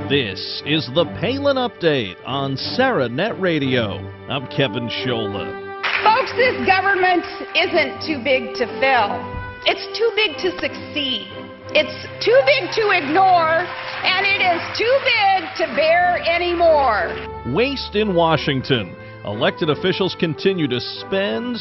This is the Palin Update on Net Radio. I'm Kevin Scholla. Folks, this government isn't too big to fail. It's too big to succeed. It's too big to ignore, and it is too big to bear anymore. Waste in Washington. Elected officials continue to spend.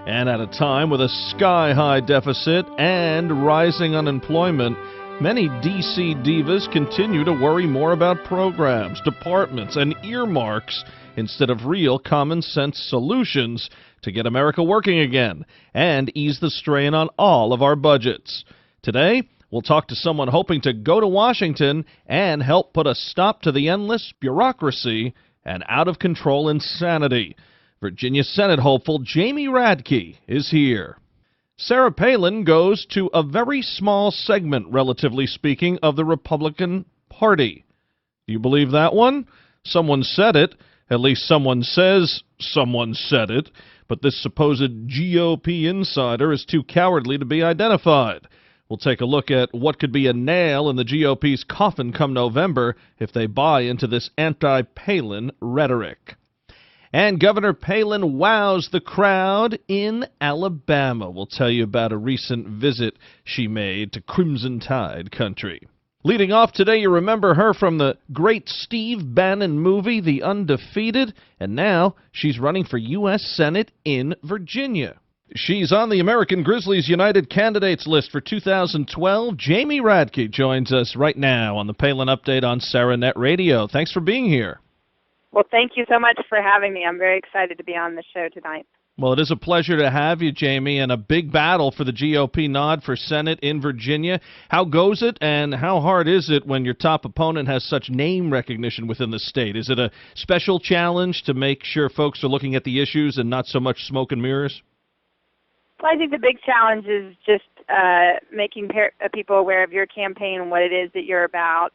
And at a time with a sky-high deficit and rising unemployment, many D.C. divas continue to worry more about programs, departments, and earmarks instead of real common-sense solutions to get America working again and ease the strain on all of our budgets. Today, we'll talk to someone hoping to go to Washington and help put a stop to the endless bureaucracy and out-of-control insanity. Virginia Senate hopeful Jamie Radtke is here. Sarah Palin goes to a very small segment, relatively speaking, of the Republican Party. Do you believe that one? Someone said it. At least someone says someone said it. But this supposed GOP insider is too cowardly to be identified. We'll take a look at what could be a nail in the GOP's coffin come November if they buy into this anti-Palin rhetoric. And Governor Palin wows the crowd in Alabama. We'll tell you about a recent visit she made to Crimson Tide country. Leading off today, you remember her from the great Steve Bannon movie, The Undefeated, and now she's running for U.S. Senate in Virginia. She's on the American Grizzlies United candidates list for 2012. Jamie Radtke joins us right now on the Palin Update on Net Radio. Thanks for being here. Well, thank you so much for having me. I'm very excited to be on the show tonight. Well, it is a pleasure to have you, Jamie, and a big battle for the GOP nod for Senate in Virginia. How goes it, and how hard is it when your top opponent has such name recognition within the state? Is it a special challenge to make sure folks are looking at the issues and not so much smoke and mirrors? Well, I think the big challenge is just making people aware of your campaign and what it is that you're about.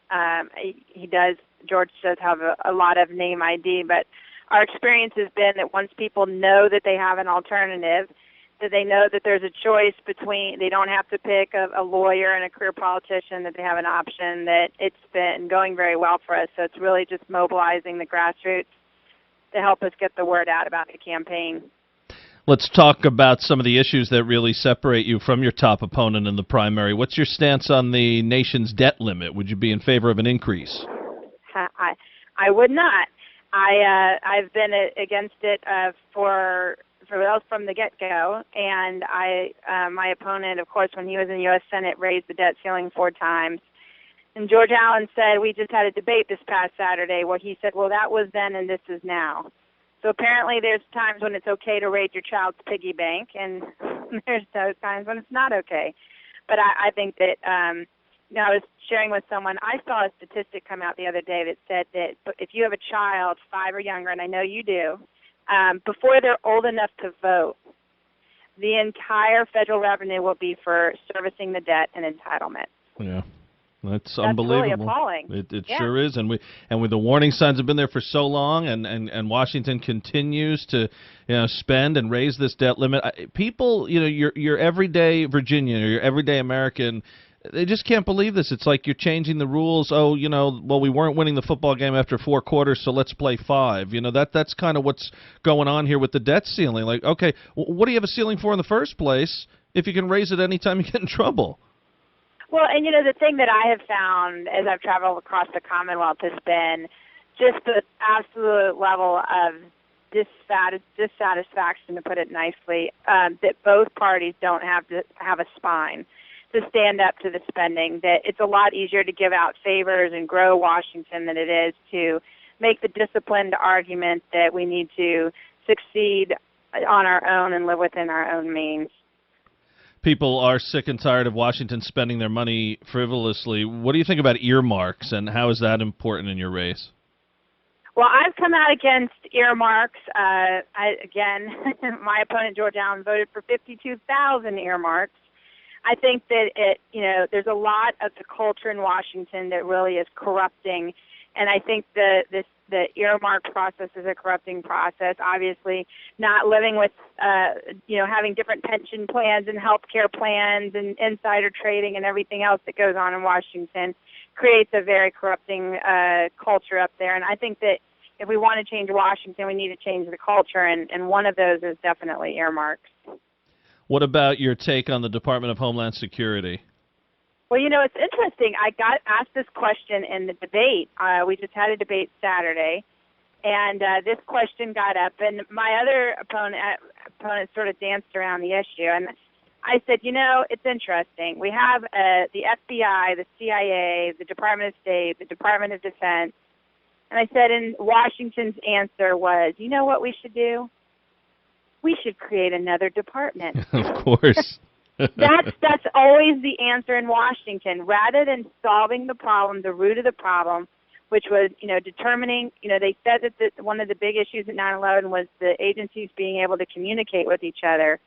George does have a lot of name ID, but our experience has been that once people know that they have an alternative, that they know that there's a choice between, they don't have to pick a lawyer and a career politician, that they have an option, that it's been going very well for us. So it's really just mobilizing the grassroots to help us get the word out about the campaign. Let's talk about some of the issues that really separate you from your top opponent in the primary. What's your stance on the nation's debt limit? Would you be in favor of an increase? I would not. I've been against it from the get-go, and my opponent, of course, when he was in the U.S. Senate, raised the debt ceiling 4 times. And George Allen said, we just had a debate this past Saturday where he said, well, that was then and this is now. So apparently there's times when it's okay to raid your child's piggy bank, and there's those times when it's not okay. But I think that I was sharing with someone, I saw a statistic come out the other day that said that if you have a child 5 or younger, and I know you do, before they're old enough to vote, the entire federal revenue will be for servicing the debt and entitlement. Yeah. That's unbelievable. Really appalling. It sure is, and with the warning signs have been there for so long, and Washington continues to spend and raise this debt limit. People, your everyday Virginian or your everyday American, they just can't believe this. It's like you're changing the rules. Oh, well, we weren't winning the football game after 4 quarters, so let's play 5. That's kind of what's going on here with the debt ceiling. Like, okay, what do you have a ceiling for in the first place if you can raise it anytime you get in trouble? Well, and the thing that I have found as I've traveled across the Commonwealth has been just the absolute level of dissatisfaction, to put it nicely, that both parties don't have to have a spine to stand up to the spending, that it's a lot easier to give out favors and grow Washington than it is to make the disciplined argument that we need to succeed on our own and live within our own means. People are sick and tired of Washington spending their money frivolously. What do you think about earmarks, and how is that important in your race? Well, I've come out against earmarks. My opponent, George Allen, voted for 52,000 earmarks. I think that there's a lot of the culture in Washington that really is corrupting, and I think the earmark process is a corrupting process. Obviously, not living with, having different pension plans and health care plans and insider trading and everything else that goes on in Washington creates a very corrupting culture up there. And I think that if we want to change Washington, we need to change the culture, and one of those is definitely earmarks. What about your take on the Department of Homeland Security? Well, it's interesting. I got asked this question in the debate. We just had a debate Saturday, and this question got up, and my other opponent sort of danced around the issue. And I said, it's interesting. We have the FBI, the CIA, the Department of State, the Department of Defense. And I said, and Washington's answer was, you know what we should do? We should create another department. Of course. That's always the answer in Washington. Rather than solving the problem, the root of the problem, which was, determining, they said that one of the big issues at 9/11 was the agencies being able to communicate with each other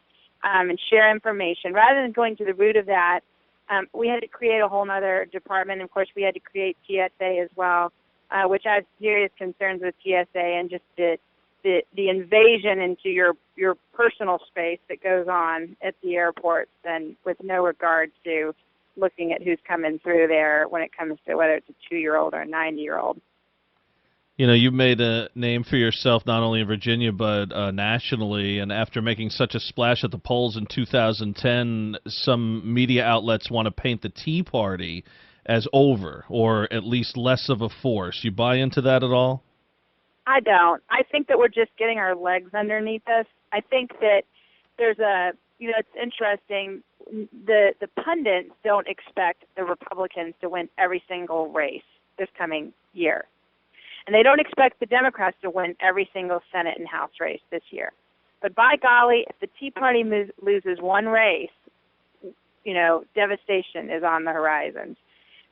and share information. Rather than going to the root of that, we had to create a whole other department. And of course, we had to create TSA as well, which I have serious concerns with TSA and just the invasion into your personal space that goes on at the airports, and with no regard to looking at who's coming through there when it comes to whether it's a 2-year-old or a 90-year-old. You've made a name for yourself not only in Virginia but nationally, and after making such a splash at the polls in 2010, some media outlets want to paint the Tea Party as over, or at least less of a force. You buy into that at all? I don't. I think that we're just getting our legs underneath us. I think that there's it's interesting. The pundits don't expect the Republicans to win every single race this coming year. And they don't expect the Democrats to win every single Senate and House race this year. But by golly, if the Tea Party loses one race, devastation is on the horizon.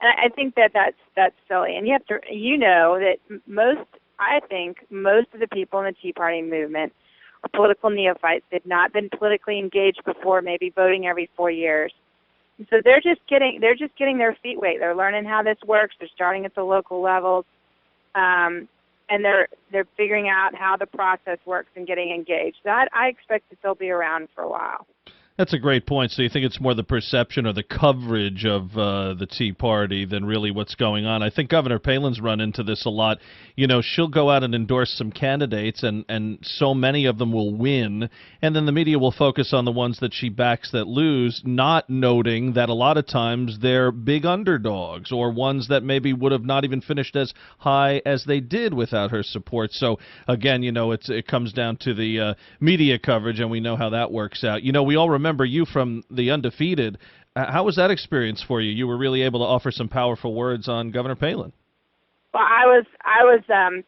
And I think that's silly. And you have to, that I think most of the people in the Tea Party movement are political neophytes. They've not been politically engaged before, maybe voting every 4 years. And so they're just getting their feet wet. They're learning how this works. They're starting at the local levels, and they're figuring out how the process works and getting engaged. That I expect that they'll be around for a while. That's a great point. So you think it's more the perception or the coverage of the Tea Party than really what's going on? I think Governor Palin's run into this a lot. She'll go out and endorse some candidates, and so many of them will win, and then the media will focus on the ones that she backs that lose, not noting that a lot of times they're big underdogs or ones that maybe would have not even finished as high as they did without her support. So, again, it comes down to the media coverage, and we know how that works out. We all remember you from the Undefeated. How was that experience for you? You were really able to offer some powerful words on Governor Palin. Well, I was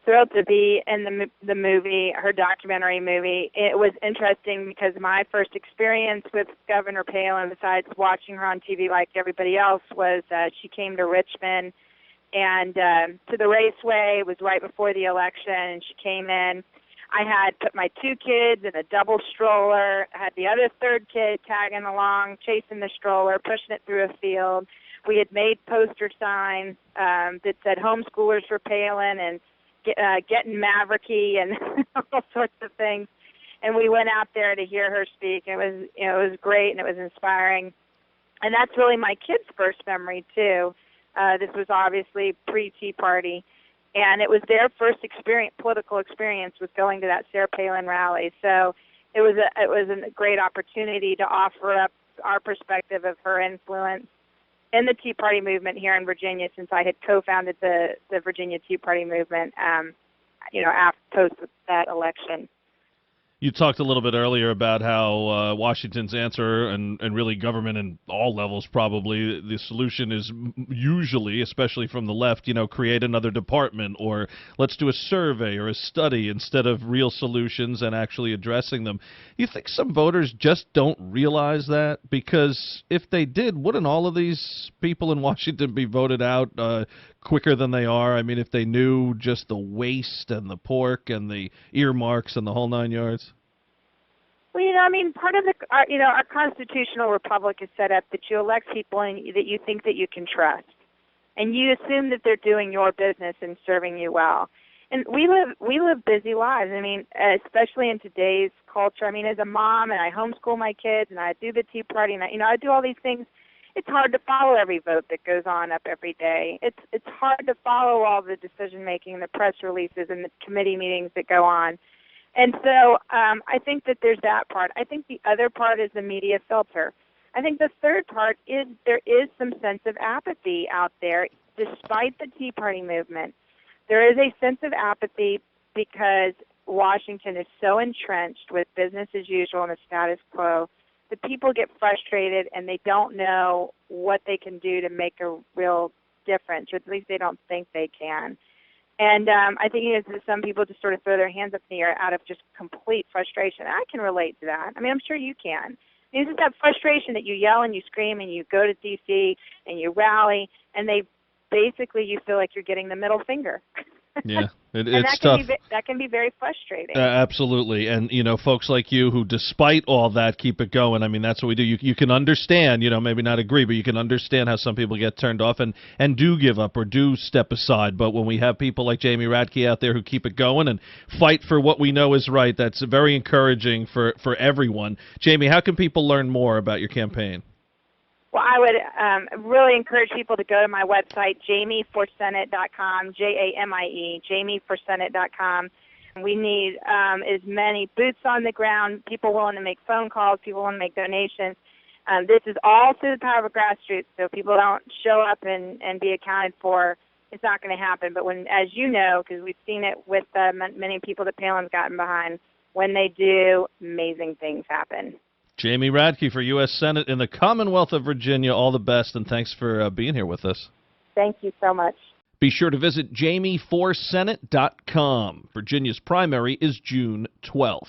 thrilled to be in the movie, her documentary movie. It was interesting because my first experience with Governor Palin, besides watching her on TV like everybody else, was she came to Richmond and to the Raceway. It was right before the election, and she came in. I had put my 2 kids in a double stroller. I had the other third kid tagging along, chasing the stroller, pushing it through a field. We had made poster signs that said "Homeschoolers for Palin" and "Getting Mavericky" and all sorts of things. And we went out there to hear her speak. It was great, and it was inspiring. And that's really my kids' first memory too. This was obviously pre-Tea Party. And it was their first political experience, was going to that Sarah Palin rally. So it was a great opportunity to offer up our perspective of her influence in the Tea Party movement here in Virginia, since I had co-founded the Virginia Tea Party movement, after post that election. You talked a little bit earlier about how Washington's answer, and really government in all levels probably, the solution is usually, especially from the left, create another department, or let's do a survey or a study instead of real solutions and actually addressing them. You think some voters just don't realize that? Because if they did, wouldn't all of these people in Washington be voted out quicker than they are? I mean, if they knew just the waste and the pork and the earmarks and the whole 9 yards? Well, part of our constitutional republic is set up that you elect people that you think that you can trust, and you assume that they're doing your business and serving you well. And we live busy lives. Especially in today's culture. As a mom, and I homeschool my kids, and I do the Tea Party, and I do all these things. it's hard to follow every vote that goes on up every day. It's hard to follow all the decision making, the press releases, and the committee meetings that go on. And so I think that there's that part. I think the other part is the media filter. I think the third part is there is some sense of apathy out there, despite the Tea Party movement. There is a sense of apathy because Washington is so entrenched with business as usual and the status quo that people get frustrated and they don't know what they can do to make a real difference, or at least they don't think they can. And I think it is that some people just sort of throw their hands up in the air out of just complete frustration. I can relate to that. I mean, I'm sure you can. It's just that frustration that you yell and you scream and you go to D.C. and you rally, and basically you feel like you're getting the middle finger. Yeah, it's tough. That can be very frustrating. Absolutely. And, folks like you who, despite all that, keep it going. I mean, that's what we do. You can understand, maybe not agree, but you can understand how some people get turned off and do give up or do step aside. But when we have people like Jamie Radtke out there who keep it going and fight for what we know is right, that's very encouraging for everyone. Jamie, how can people learn more about your campaign? Well, I would really encourage people to go to my website, jamieforsenate.com, Jamie, jamieforsenate.com. We need as many boots on the ground, people willing to make phone calls, people willing to make donations. This is all through the power of grassroots, so people don't show up and be accounted for. It's not going to happen. But when, as you know, because we've seen it with many people that Palin's gotten behind, when they do, amazing things happen. Jamie Radtke for U.S. Senate in the Commonwealth of Virginia. All the best, and thanks for being here with us. Thank you so much. Be sure to visit jamieforsenate.com. Virginia's primary is June 12th.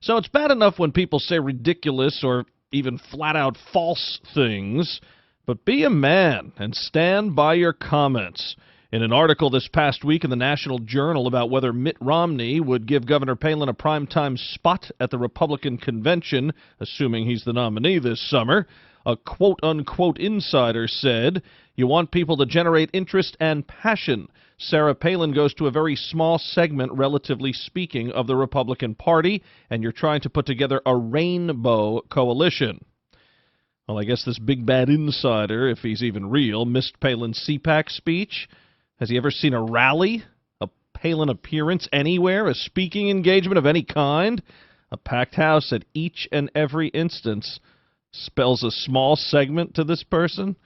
So it's bad enough when people say ridiculous or even flat-out false things, but be a man and stand by your comments. In an article this past week in the National Journal about whether Mitt Romney would give Governor Palin a primetime spot at the Republican convention, assuming he's the nominee this summer, a quote-unquote insider said, "You want people to generate interest and passion. Sarah Palin goes to a very small segment, relatively speaking, of the Republican Party, and you're trying to put together a rainbow coalition." Well, I guess this big bad insider, if he's even real, missed Palin's CPAC speech. Has he ever seen a rally, a Palin appearance anywhere, a speaking engagement of any kind? A packed house at each and every instance spells a small segment to this person?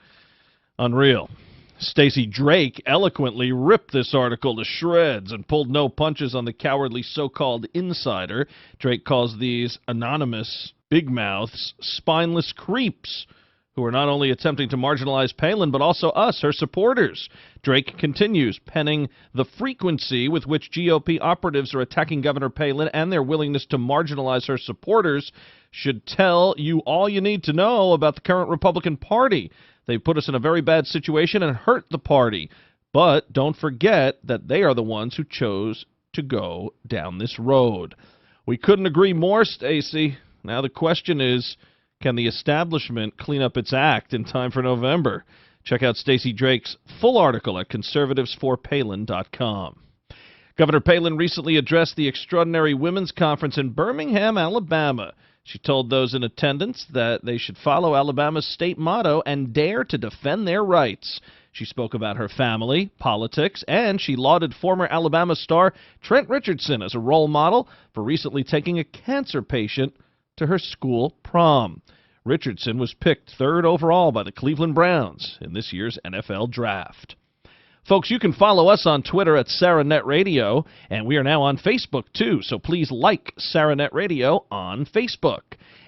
Unreal. Stacey Drake eloquently ripped this article to shreds and pulled no punches on the cowardly so-called insider. Drake calls these anonymous big mouths spineless creeps who are not only attempting to marginalize Palin, but also us, her supporters. Drake continues, penning, "The frequency with which GOP operatives are attacking Governor Palin and their willingness to marginalize her supporters should tell you all you need to know about the current Republican Party. They've put us in a very bad situation and hurt the party. But don't forget that they are the ones who chose to go down this road." We couldn't agree more, Stacey. Now the question is, can the establishment clean up its act in time for November? Check out Stacey Drake's full article at conservativesforpalin.com. Governor Palin recently addressed the Extraordinary Women's Conference in Birmingham, Alabama. She told those in attendance that they should follow Alabama's state motto and dare to defend their rights. She spoke about her family, politics, and she lauded former Alabama star Trent Richardson as a role model for recently taking a cancer patient to her school prom. Richardson was picked third overall by the Cleveland Browns in this year's NFL Draft. Folks, you can follow us on Twitter at SarahNet Radio, and we are now on Facebook, too, so please like SarahNet Radio on Facebook.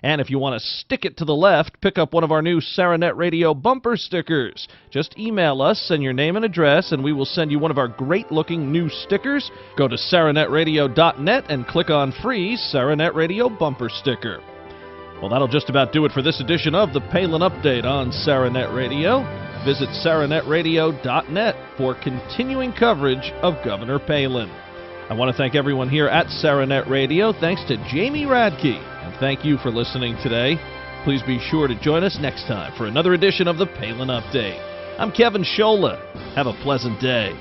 And if you want to stick it to the left, pick up one of our new SarahNet Radio bumper stickers. Just email us and your name and address, and we will send you one of our great-looking new stickers. Go to SarahNetRadio.net and click on free SarahNet Radio bumper sticker. Well, that'll just about do it for this edition of the Palin Update on SarahNet Radio. Visit SarahNetRadio.net for continuing coverage of Governor Palin. I want to thank everyone here at SarahNet Radio. Thanks to Jamie Radtke, and thank you for listening today. Please be sure to join us next time for another edition of the Palin Update. I'm Kevin Scholla. Have a pleasant day.